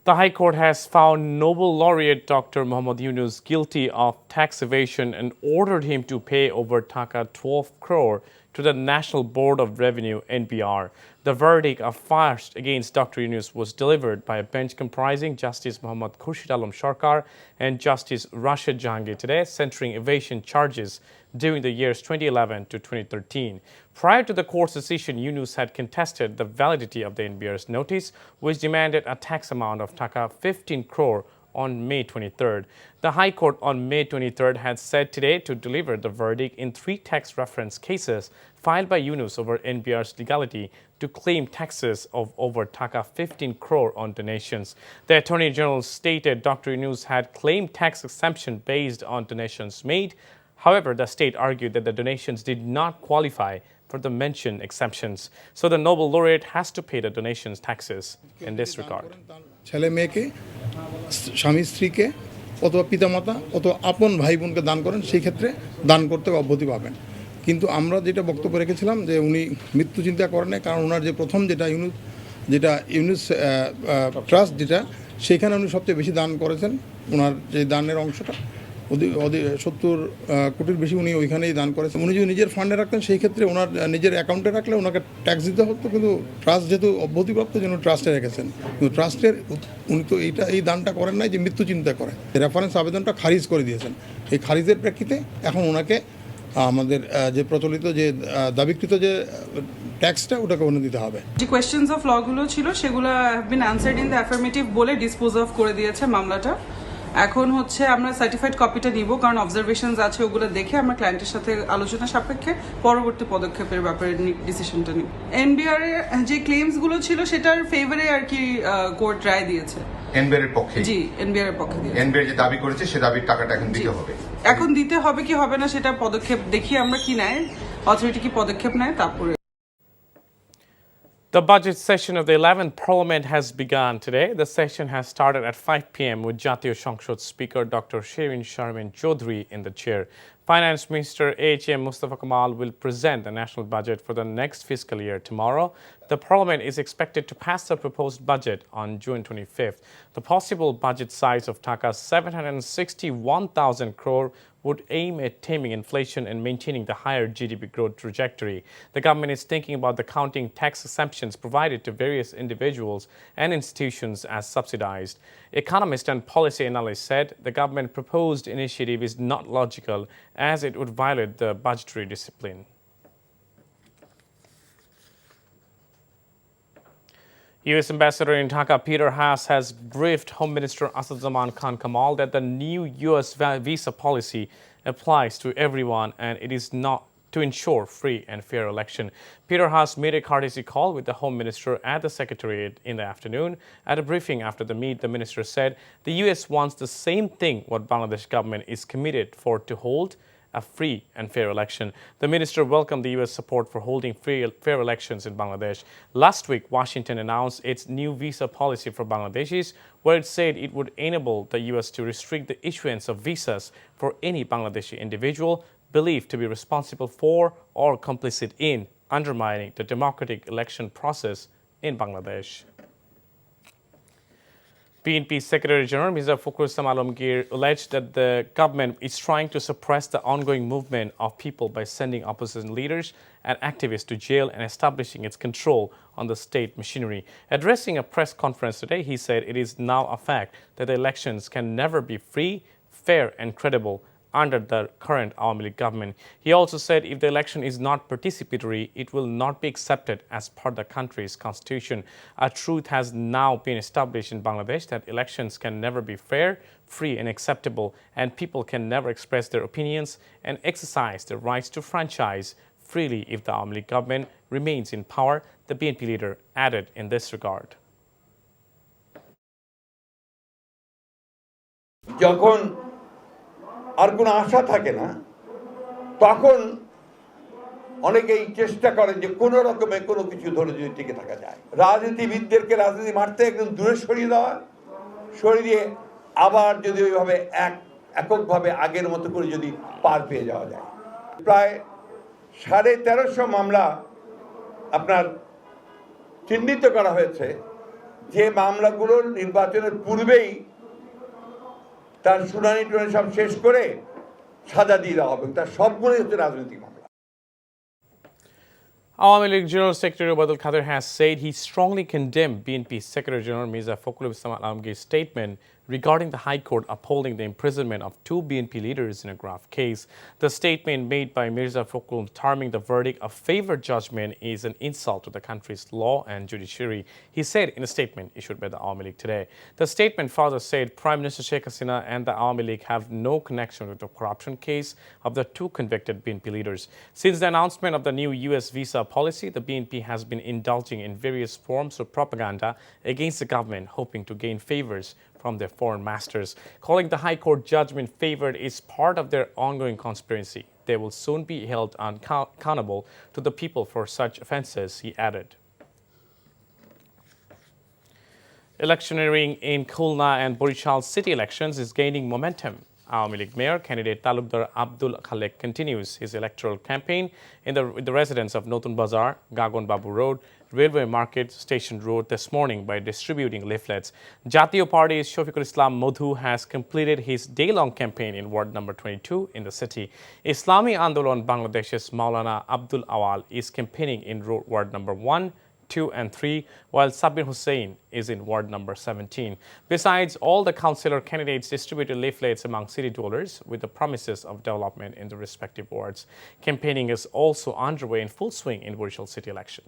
The High Court has found Nobel laureate Dr. Mohammad Yunus guilty of tax evasion and ordered him to pay over Taka 12 crore to the National Board of Revenue (NBR). The verdict of first against Dr. Yunus was delivered by a bench comprising Justice Muhammad Khurshid Alam Sarkar and Justice Rashid Jahangir today, centering evasion charges during the years 2011 to 2013. Prior to the court's decision, Yunus had contested the validity of the NBR's notice, which demanded a tax amount of Taka 15 crore on May 23rd. The High Court on May 23rd had said today to deliver the verdict in 3 tax reference cases filed by Yunus over NBR's legality to claim taxes of over Taka 15 crore on donations. The Attorney General stated Dr. Yunus had claimed tax exemption based on donations made. However, the state argued that the donations did not qualify for the mentioned exemptions. So the Nobel laureate has to pay the donations taxes in this regard. ছেলে মেয়েকে স্বামী স্ত্রীকে অথবা পিতামাতা অথবা আপন ভাই বোনকে দান করেন সেই ক্ষেত্রে দান করতে অব্যাহতি পাবেন কিন্তু আমরা যেটা বক্তব্য রেখেছিলাম যে উনি মৃত্যু চিন্তা করেন না কারণ ওনার যে প্রথম যেটা ইউনুস ট্রাস্ট যেটা সেখানে উনি সবচেয়ে বেশি দান করেছেন ওনার যে দানের অংশটা 70 কোটির বেশি উনি ওইখানেই দান করেছেন উনি যদি নিজের ফান্ডে রাখতেন সেই ক্ষেত্রে ওনার নিজের অ্যাকাউন্টে রাখলে ওনাকে ট্যাক্স দিতে হতো কিন্তু ট্রাস্ট যেহেতু অব্যাহতিপ্রাপ্ত জন্য ট্রাস্টে রেখেছেন কিন্তু ট্রাস্টের উনি তো এই দানটা করেন নাই যে মৃত্যু চিন্তা করে রেফারেন্স আবেদনটা খারিজ করে দিয়েছেন এই খারিজের প্রেক্ষিতে এখন ওনাকে আমাদের যে প্রচলিত যে দাবিকৃত যে ট্যাক্সটা ওটাকে উনি দিতে হবে যে কোয়েশ্চেনস অফ ল গুলো ছিল সেগুলো have been answered in the affirmative বলে ডিসপোজ অফ করে দিয়েছে মামলাটা এখন হচ্ছে আমরা সার্টিফাইড কপিটা নিব কারণ অবজারভেশনস আছে ওগুলো দেখে আমরা ক্লায়েন্টের সাথে আলোচনা সাপেক্ষে পরবর্তী পদক্ষেপের ব্যাপারে ডিসিশনটা নিব এনবিআর এর যে ক্লেমস গুলো ছিল সেটার ফেভারে আর কি কোর্ট রায় দিয়েছে এনবিআর এর পক্ষে জি এনবিআর এর পক্ষে দিয়েছে এনবিআর যে দাবি করেছে সে দাবির টাকাটা এখন দিতে হবে কি হবে না সেটা পদক্ষেপ দেখি আমরা কি নেয় অথরিটি কি পদক্ষেপ নেয় তারপরে The budget session of the 11th Parliament has begun today. The session has started at 5 p.m. with Jatiyo সংসদ Speaker Dr. Shirin Sharmin Chaudhary in the chair. Finance Minister A.H.M. Mustafa Kamal will present the national budget for the next fiscal year tomorrow. The Parliament is expected to pass the proposed budget on June 25th. The possible budget size of Taka 761,000 crore would aim at taming inflation and maintaining the higher GDP growth trajectory. The government is thinking about the counting tax exemptions provided to various individuals and institutions as subsidized. Economist and policy analyst said the government proposed initiative is not logical as it would violate the budgetary discipline. U.S. Ambassador in Dhaka Peter Haas has briefed Home Minister Asaduzzaman Khan Kamal that the new U.S. visa policy applies to everyone and it is not to ensure free and fair election. Peter Haas made a courtesy call with the Home Minister at the Secretariat in the afternoon. At a briefing after the meet, the minister said the U.S. wants the same thing what Bangladesh government is committed for to hold a free and fair election. The minister welcomed the U.S. support for holding fair elections in Bangladesh. Last week, Washington announced its new visa policy for Bangladeshis, where it said it would enable the U.S. to restrict the issuance of visas for any Bangladeshi individual believed to be responsible for or complicit in undermining the democratic election process in Bangladesh. BNP Secretary General Mr. Fakhur Islam Alamgir alleged that the government is trying to suppress the ongoing movement of people by sending opposition leaders and activists to jail and establishing its control on the state machinery. Addressing a press conference today, he said it is now a fact that the elections can never be free, fair and credible under the current Awami League government. He also said if the election is not participatory, it will not be accepted as part of the country's constitution. A truth has now been established in Bangladesh that elections can never be fair, free and acceptable, and people can never express their opinions and exercise their rights to franchise freely if the Awami League government remains in power, the BNP leader added in this regard. আর কোনো আশা থাকে না তখন অনেকেই চেষ্টা করেন যে কোনো রকমে কোনো কিছু ধরে যদি টিকে থাকা যায় রাজনীতিবিদদেরকে রাজনীতি মারতে একদম দূরে সরিয়ে দেওয়া সরিয়ে আবার যদি ওইভাবে এককভাবে আগের মতো করে যদি পার পেয়ে যাওয়া যায় প্রায় 1350 মামলা আপনার চিহ্নিত করা হয়েছে যে মামলাগুলোর নির্বাচনের পূর্বেই তার শুনানি টুনানি সব শেষ করে সাজা দিয়ে দেওয়া হবে, তার সবগুলোই হচ্ছে রাজনৈতিক মামলা। Awami League General Secretary Obaidul Khader has said he strongly condemned BNP Secretary General Mirza Fakhrul Islam Alamgir's statement regarding the High Court upholding the imprisonment of two BNP leaders in a graft case. The statement made by Mirza Fakhrul terming the verdict a favored judgment is an insult to the country's law and judiciary, he said in a statement issued by the Awami League today. The statement further said Prime Minister Sheikh Hasina and the Awami League have no connection with the corruption case of the two convicted BNP leaders. Since the announcement of the new US visa policy, the BNP has been indulging in various forms of propaganda against the government, hoping to gain favors from their foreign masters. Calling the High Court judgment favored is part of their ongoing conspiracy. They will soon be held accountable to the people for such offences, he added. Electioneering in Khulna and Borishal city elections is gaining momentum. Awami League Mayor candidate Talukdar Abdul Khalek continues his electoral campaign in the residence of Notun Bazar, Gagon Babu Road, Railway Market, Station Road this morning by distributing leaflets. Jatiyo Party's Shafiqul Islam Modhu has completed his day-long campaign in Ward number 22 in the city. Islami Andolon Bangladesh's Maulana Abdul Awal is campaigning in Ward number 1, 2 and 3, while Sabir Hussain is in Ward number 17. Besides, all the councillor candidates distributed leaflets among city dwellers with the promises of development in the respective wards. Campaigning is also underway in full swing in Borishal city election.